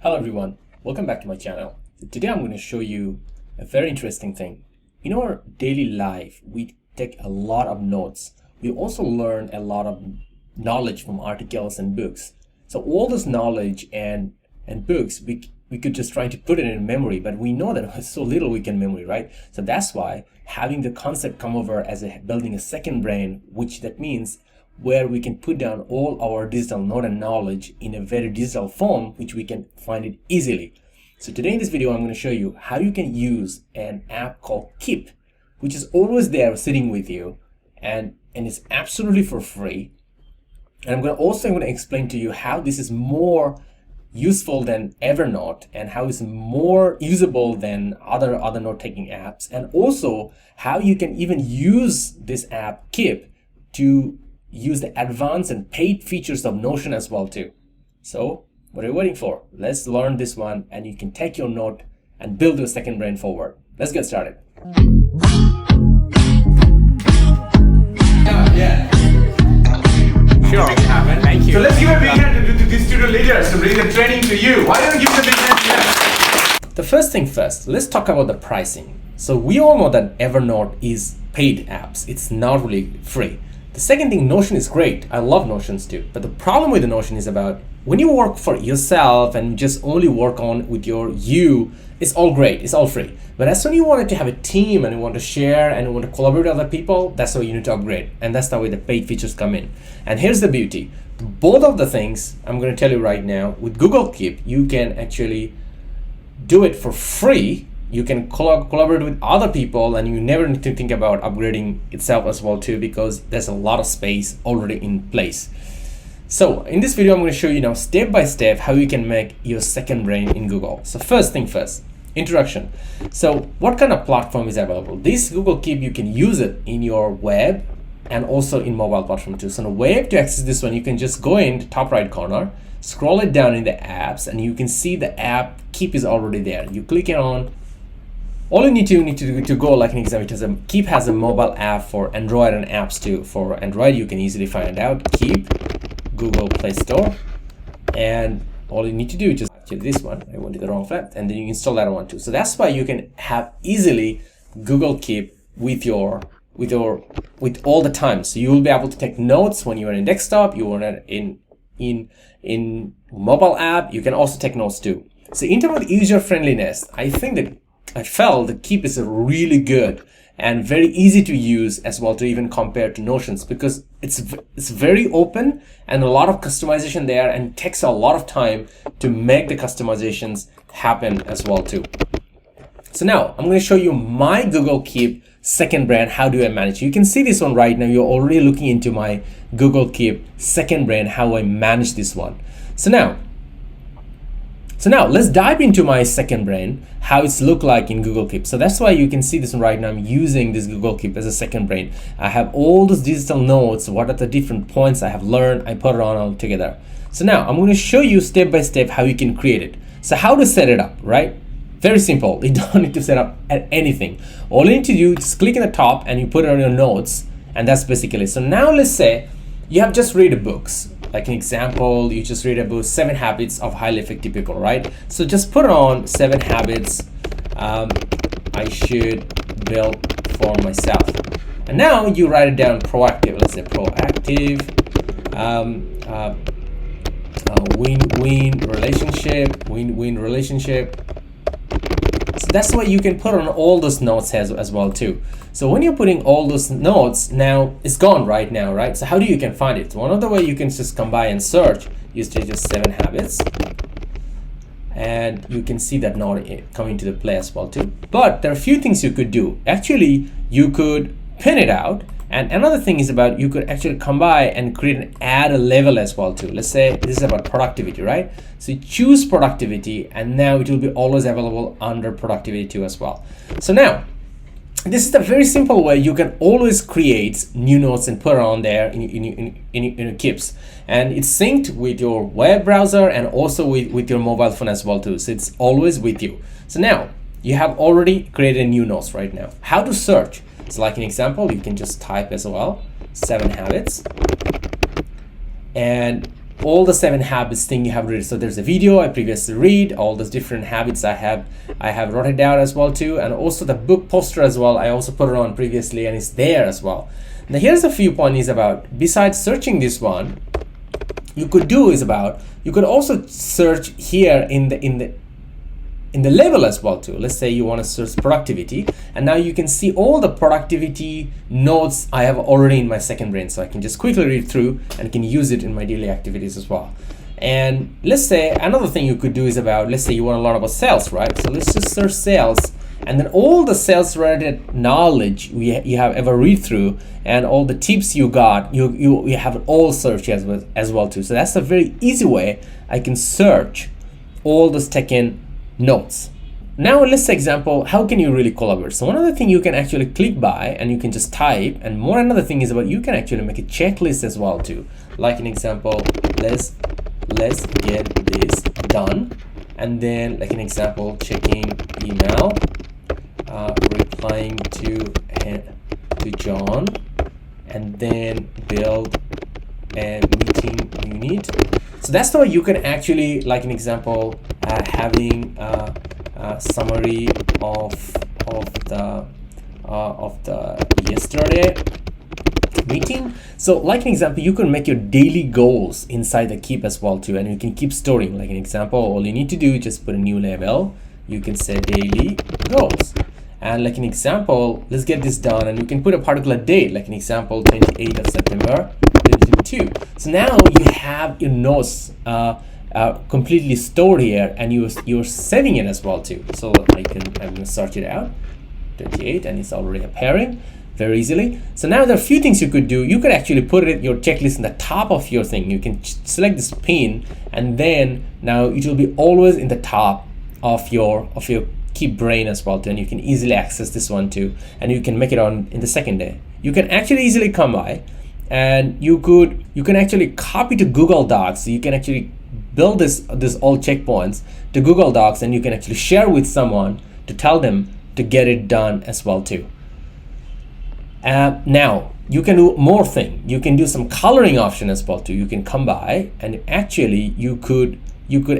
Hello everyone, welcome back to my channel. Today I'm going to show you a very interesting thing. In our daily life, we take a lot of notes. We also learn a lot of knowledge from articles and books. So all this knowledge and books, we could just try to put it in memory, but we know that it's so little we can memory, right? So that's why having the concept come over as building a second brain, which that means where we can put down all our digital note and knowledge in a very digital form, which we can find it easily. So today in this video, I'm going to show you how you can use an app called Keep, which is always there sitting with you, and it's absolutely for free. And I'm going to explain to you how this is more useful than Evernote and how it's more usable than other note-taking apps, and also how you can even use this app Keep to use the advanced and paid features of Notion as well too. So what are you waiting for? Let's learn this one, and you can take your note and build your second brain forward. Let's get started. Yeah. Sure. Thank you. So let's give a big hand to these student leaders to bring the training to you. Why don't you give a big hand to them? The first thing first, let's talk about the pricing. So we all know that Evernote is paid apps. It's not really free. The second thing, Notion is great. I love Notions too. But the problem with the Notion is about when you work for yourself and just only work on with it's all great. It's all free. But as soon as you want to have a team and you want to share and you want to collaborate with other people, that's why you need to upgrade. And that's the way the paid features come in. And here's the beauty. Both of the things I'm going to tell you right now, with Google Keep, you can actually do it for free. You can collaborate with other people, and you never need to think about upgrading itself as well too, because there's a lot of space already in place. So in this video, I'm going to show you now step by step how you can make your second brain in Google. So first thing first, introduction. So what kind of platform is available? This Google Keep, you can use it in your web and also in mobile platform too. So on the web, to access this one, you can just go in the top right corner, scroll it down in the apps, and you can see the app Keep is already there. You click it on. All you need to go, like an example, Keep has a mobile app for Android and apps too. For Android, you can easily find out Keep, Google Play Store, and all you need to do is just actually this one. I went to the wrong flat, and then you install that one too. So that's why you can have easily Google Keep with all the time. So you will be able to take notes when you're in desktop, you are in mobile app. You can also take notes too. So in terms of user friendliness, I felt the Keep is really good and very easy to use as well to even compare to Notions, because it's very open and a lot of customization there, and it takes a lot of time to make the customizations happen as well too. So now I'm going to show you my Google Keep second brain. How do I manage? You can see this one right now. You're already looking into my Google Keep second brain, how I manage this one. So now let's dive into my second brain, how it's look like in Google Keep. So that's why you can see this one right now. I'm using this Google Keep as a second brain. I have all those digital notes. What are the different points I have learned? I put it on all together. So now I'm going to show you step by step how you can create it. So how to set it up, right? Very simple. You don't need to set up anything. All you need to do is click in the top and you put it on your notes, and that's basically it. So now let's say you have just read books. Like an example, you just read about 7 habits of highly effective people, right? So just put on 7 habits I should build for myself. And now you write it down proactive. Let's say proactive, win-win relationship. So that's why you can put on all those notes as well too. So when you're putting all those notes, now it's gone right now, right? So how do you can find it? One of the way you can just come by and search is to just 7 habits, and you can see that note coming to the play as well too. But there are a few things you could do. Actually, you could pin it out, and another thing is about you could actually come by and create and add a level as well too. Let's say this is about productivity, right? So you choose productivity, and now it will be always available under productivity too as well. So now this is a very simple way you can always create new notes and put it on there in Keeps, and it's synced with your web browser and also with your mobile phone as well too. So it's always with you. So now you have already created new notes right now. How to search? So like an example, you can just type as well 7 habits, and all the 7 habits thing you have read. So there's a video I previously read, all those different habits I have wrote it down as well too, and also the book poster as well. I also put it on previously and it's there as well. Now here's a few points about, besides searching this one, you could also search here in the level as well too. Let's say you want to search productivity, and now you can see all the productivity notes I have already in my second brain, so I can just quickly read through and can use it in my daily activities as well. And let's say another thing you could do is about, let's say you want to learn about sales, right? So let's just search sales, and then all the sales related knowledge you have ever read through and all the tips you got, you have it all searched as well too. So that's a very easy way I can search all those taken notes. Now let's say example, how can you really collaborate? So one other thing you can actually click by and you can just type, and more another thing is about you can actually make a checklist as well too. Like an example, let's get this done, and then like an example, checking email, replying to John, and then build a meeting unit. So that's the way you can actually, like an example, having a summary of the yesterday meeting. So like an example, you can make your daily goals inside the keep as well too, and you can keep storing. Like an example, all you need to do is just put a new label. You can say daily goals, and like an example, let's get this done, and you can put a particular date, like an example 28th of September 2022. So now you have your notes completely stored here, and you're saving it as well too. So I'm gonna search it out, 28, and it's already appearing very easily. So now there are a few things you could do. You could actually put it your checklist in the top of your thing. You can select this pin, and then now it will be always in the top of your keep brain as well too, and you can easily access this one too, and you can make it on in the second day. You can actually easily come by, and you can actually copy to Google Docs. So you can actually build this all checkpoints to Google Docs, and you can actually share with someone to tell them to get it done as well too. Now you can do more thing. You can do some coloring option as well too. You can come by, and actually you could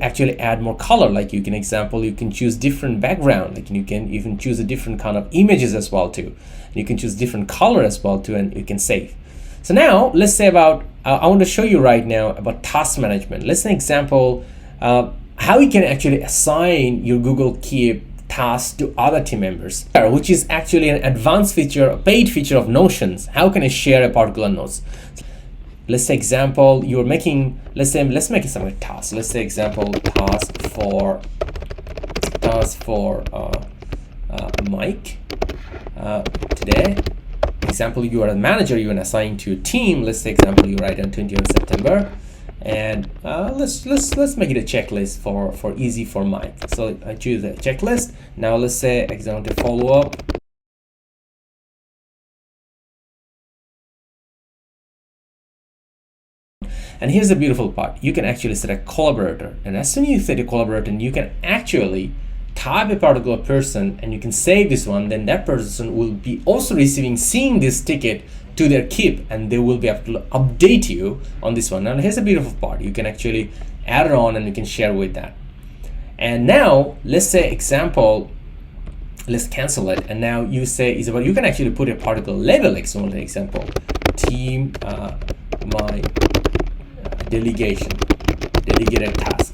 actually add more color. Like you can choose different background. Like you can even choose a different kind of images as well too. You can choose different color as well too, and you can save. So now let's say about, I want to show you right now about task management. Let's say example, how you can actually assign your Google Keep tasks to other team members, which is actually an advanced feature, a paid feature of Notions. How can I share a particular notes? Let's say example, you're making, let's make it some task. Let's say example, task for Mike today. Example, you are a manager, you are assigned to a team. Let's say example, you write on 20th September, and let's make it a checklist for easy for Mike. So I choose a checklist. Now let's say example, follow up. And here's the beautiful part. You can actually set a collaborator, and as soon as you set a collaborator, you can actually type a particular person, and you can save this one. Then that person will be also seeing this ticket to their keep, and they will be able to update you on this one. And here's the beautiful part. You can actually add it on, and you can share with that. And now let's say example, let's cancel it. And now you say is about, you can actually put a particular label, like so for example, team my delegated task.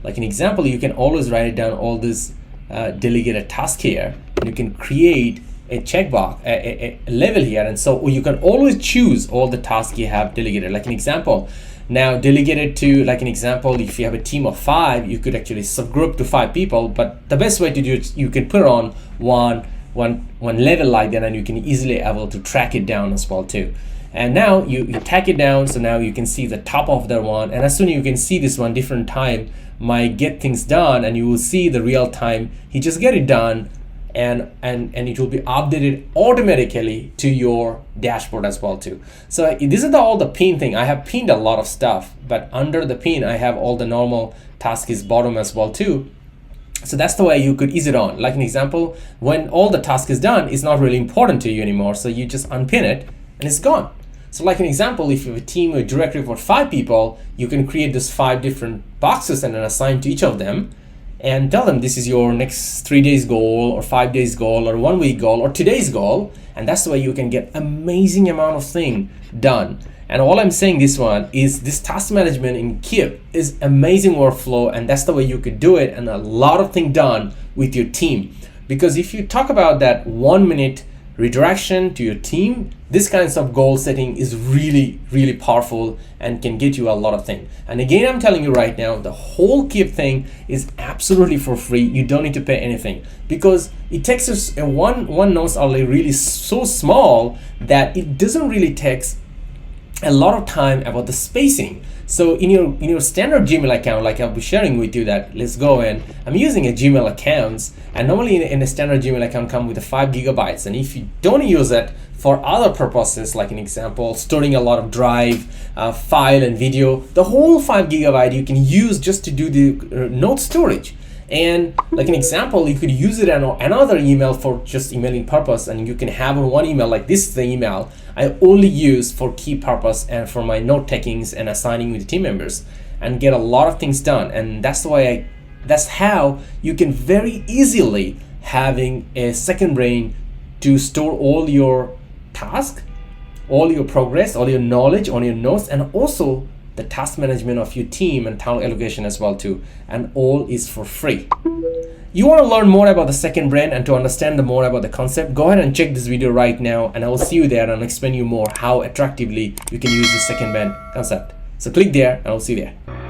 Like an example, you can always write it down all this delegated task here, and you can create a checkbox, a level here, and so you can always choose all the tasks you have delegated. Like an example, now delegated to, like an example, if you have a team of 5, you could actually subgroup to 5 people, but the best way to do it, you can put it on one level like that, and you can easily able to track it down as well too. And now you tack it down, so now you can see the top of that one, and as soon as you can see this one different time might get things done, and you will see the real time he just get it done, and it will be updated automatically to your dashboard as well too. So this is all the pin thing. I have pinned a lot of stuff, but under the pin I have all the normal task is bottom as well too. So that's the way you could ease it on. Like an example, when all the task is done, it's not really important to you anymore, so you just unpin it and it's gone. So like an example, if you have a team or directory for 5 people, you can create these 5 different boxes and then assign to each of them and tell them this is your next 3 days goal or 5 days goal or 1 week goal or today's goal. And that's the way you can get amazing amount of thing done. And all I'm saying this one is this task management in Keep is amazing workflow, and that's the way you could do it and a lot of things done with your team. Because if you talk about that 1 minute redirection to your team, this kinds of goal setting is really, really powerful and can get you a lot of things. And again, I'm telling you right now, the whole Keep thing is absolutely for free. You don't need to pay anything because it takes us one notes are really so small that it doesn't really take a lot of time about the spacing. So in your standard Gmail account, like I'll be sharing with you that let's go and I'm using a Gmail accounts, and normally in a standard Gmail account come with a 5 gigabytes. And if you don't use it for other purposes, like an example, storing a lot of drive, file and video, the whole 5 gigabyte you can use just to do the note storage. And like an example, you could use it on another email for just emailing purpose, and you can have on one email, like this is the email I only use for key purpose and for my note takings and assigning with the team members, and get a lot of things done. And that's the way that's how you can very easily having a second brain to store all your tasks, all your progress, all your knowledge, all your notes, and also the task management of your team and task allocation as well too, and all is for free. You want to learn more about the second brain and to understand more about the concept, go ahead and check this video right now, and I will see you there and explain you more how attractively you can use the second brain concept. So click there and I'll see you there.